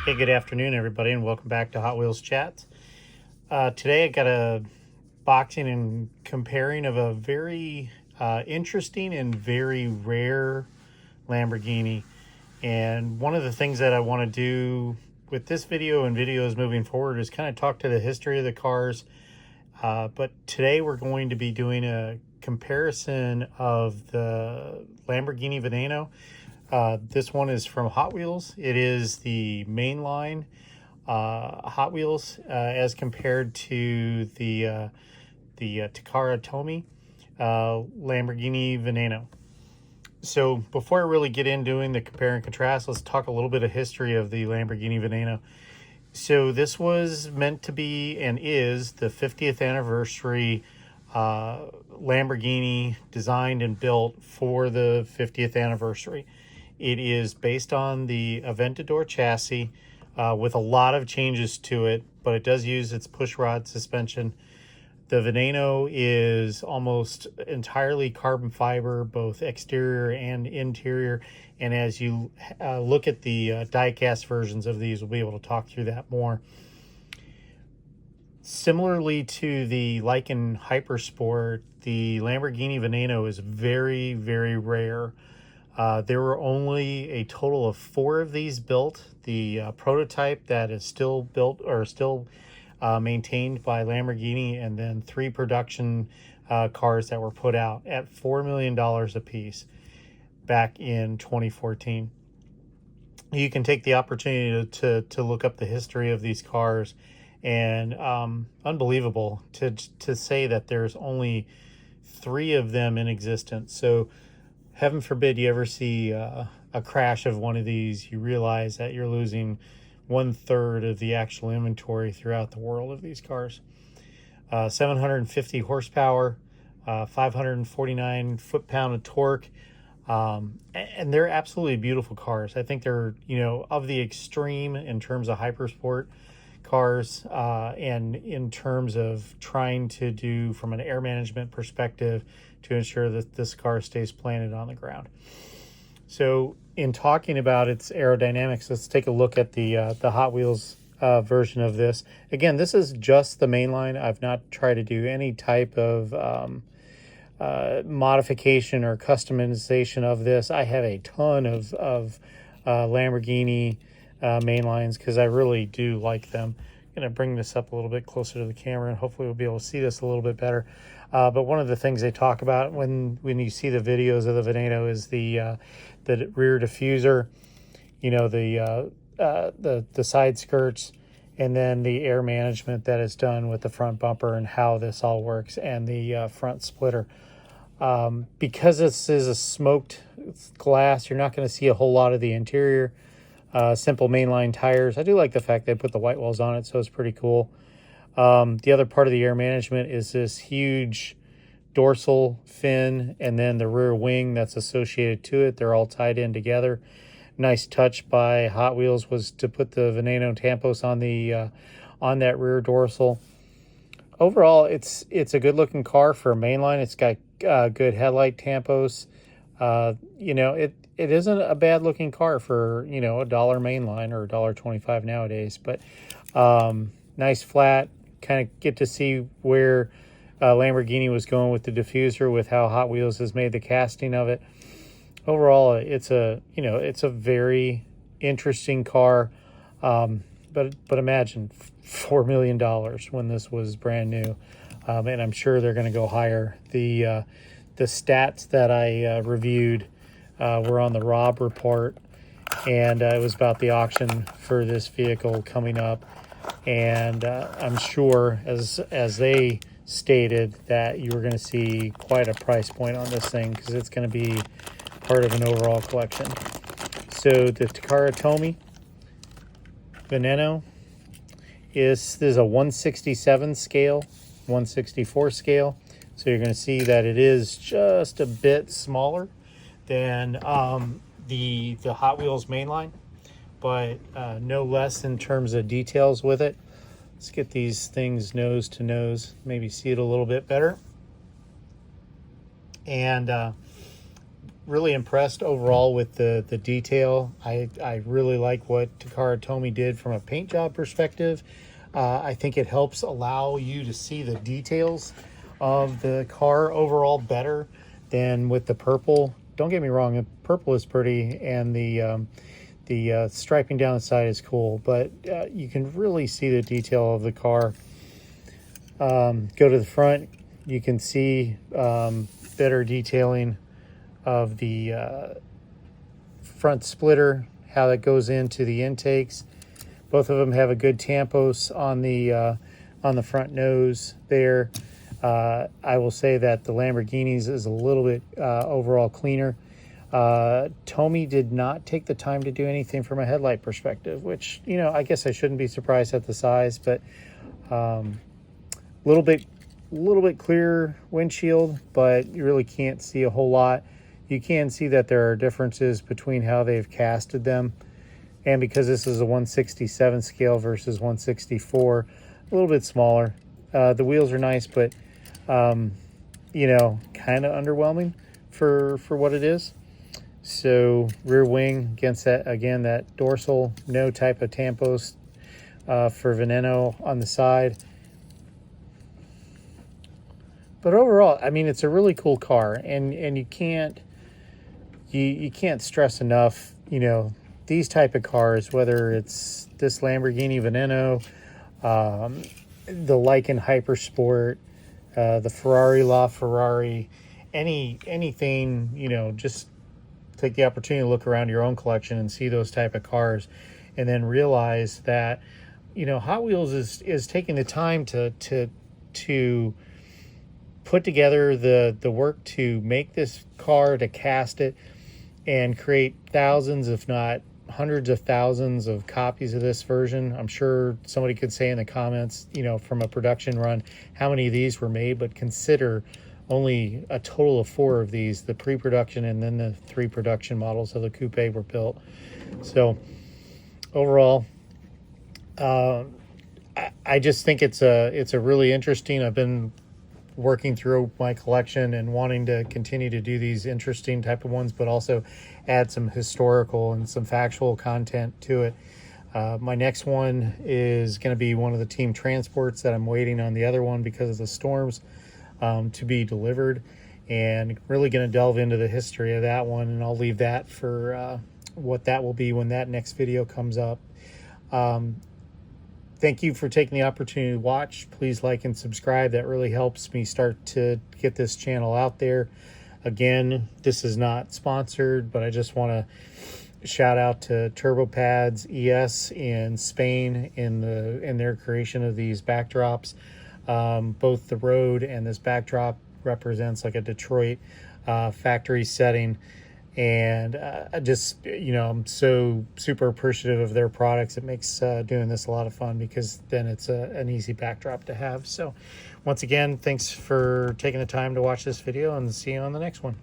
Hey, good afternoon, everybody, and welcome back to Hot Wheels Chats. Today I got a boxing and comparing of a very interesting and very rare Lamborghini. And one of the things that I want to do with this video and videos moving forward is kind of talk to the history of the cars. But today we're going to be doing a comparison of the Lamborghini Veneno. This one is from Hot Wheels. It is the mainline Hot Wheels as compared to the Takara Tomy Lamborghini Veneno. So before I really get into doing the compare and contrast, let's talk a little bit of history of the Lamborghini Veneno. So this was meant to be and is the 50th anniversary Lamborghini designed and built for the 50th anniversary. It is based on the Aventador chassis with a lot of changes to it, but it does use its push rod suspension. The Veneno is almost entirely carbon fiber, both exterior and interior. And as you look at the die-cast versions of these, we'll be able to talk through that more. Similarly to the Lykan Hypersport, the Lamborghini Veneno is very, very rare. There were only a total of 4 of these built. The prototype that is still built or still maintained by Lamborghini, and then 3 production cars that were put out at $4 million a piece back in 2014. You can take the opportunity to look up the history of these cars, and unbelievable to say that there's only 3 of them in existence. So heaven forbid you ever see a crash of one of these, you realize that you're losing 1/3 of the actual inventory throughout the world of these cars. 750 horsepower, 549 foot-pound of torque, and they're absolutely beautiful cars. I think they're, of the extreme in terms of hypersport cars, and in terms of trying to do from an air management perspective to ensure that this car stays planted on the ground. So in talking about its aerodynamics, let's take a look at the Hot Wheels version of this. Again, this is just the mainline. I've not tried to do any type of modification or customization of this. I have a ton of Lamborghini mainlines because I really do like them. I'm going to bring this up a little bit closer to the camera, and hopefully we'll be able to see this a little bit better. But one of the things they talk about when you see the videos of the Veneno is the rear diffuser, the side skirts, and then the air management that is done with the front bumper and how this all works, and the front splitter. Because this is a smoked glass, you're not going to see a whole lot of the interior. Simple mainline tires. I do like the fact they put the white walls on it, so it's pretty cool. The other part of the air management is this huge dorsal fin and then the rear wing that's associated to it. They're all tied in together. Nice touch by Hot Wheels was to put the Veneno tampos on the on that rear dorsal. Overall, it's a good looking car for a mainline. It's got good headlight tampos. It isn't a bad looking car for, $1 mainline or $1.25 nowadays, but nice flat. Kind of get to see where Lamborghini was going with the diffuser, with how Hot Wheels has made the casting of it. Overall, it's a very interesting car. But imagine $4 million when this was brand new, and I'm sure they're going to go higher. The stats that I reviewed were on the Rob report, and it was about the auction for this vehicle coming up. And I'm sure, as they stated, that you were going to see quite a price point on this thing because it's going to be part of an overall collection. So the Takara Tomy Veneno is a 167 scale, 164 scale. So you're going to see that it is just a bit smaller than the Hot Wheels mainline, but no less in terms of details with it. Let's get these things nose to nose, maybe see it a little bit better. And really impressed overall with the detail. I really like what Takara Tomy did from a paint job perspective. I think it helps allow you to see the details of the car overall better than with the purple. Don't get me wrong, the purple is pretty, and the striping down the side is cool, but you can really see the detail of the car. Go to the front, you can see better detailing of the front splitter, how that goes into the intakes. Both of them have a good tampos on the front nose there. I will say that the Lamborghini's is a little bit overall cleaner. Tomy did not take the time to do anything from a headlight perspective, which, you know, I guess I shouldn't be surprised at the size, but little bit clearer windshield, but you really can't see a whole lot. You can see that there are differences between how they've casted them, and because this is a 1/67 scale versus 1/64, a little bit smaller. The wheels are nice, but you know, kind of underwhelming for what it is. So rear wing against that, again, that dorsal, no type of tampos for Veneno on the side. But overall, I mean, it's a really cool car, and you can't stress enough, you know, these type of cars, whether it's this Lamborghini Veneno, the Lykan Hypersport, the Ferrari LaFerrari, anything, you know, just take the opportunity to look around your own collection and see those type of cars, and then realize that, you know, Hot Wheels is taking the time to put together the work to make this car, to cast it, and create thousands, if not hundreds of thousands of copies of this version. I'm sure somebody could say in the comments, you know, from a production run, how many of these were made, but consider only a total of 4 of these, the pre-production and then the 3 production models of the coupe were built. So overall, I just think it's a really interesting, I've been working through my collection and wanting to continue to do these interesting type of ones, but also add some historical and some factual content to it. My next one is going to be one of the team transports that I'm waiting on the other one because of the storms to be delivered, and really going to delve into the history of that one, and I'll leave that for what that will be when that next video comes up. Thank you for taking the opportunity to watch. Please like and subscribe. That really helps me start to get this channel out there. Again, this is not sponsored, but I just want to shout out to Turbo Pads ES in Spain in their creation of these backdrops. Both the road and this backdrop represents like a Detroit factory setting. And I just, you know, I'm so super appreciative of their products. It makes doing this a lot of fun, because then it's an easy backdrop to have. So once again, thanks for taking the time to watch this video, and see you on the next one.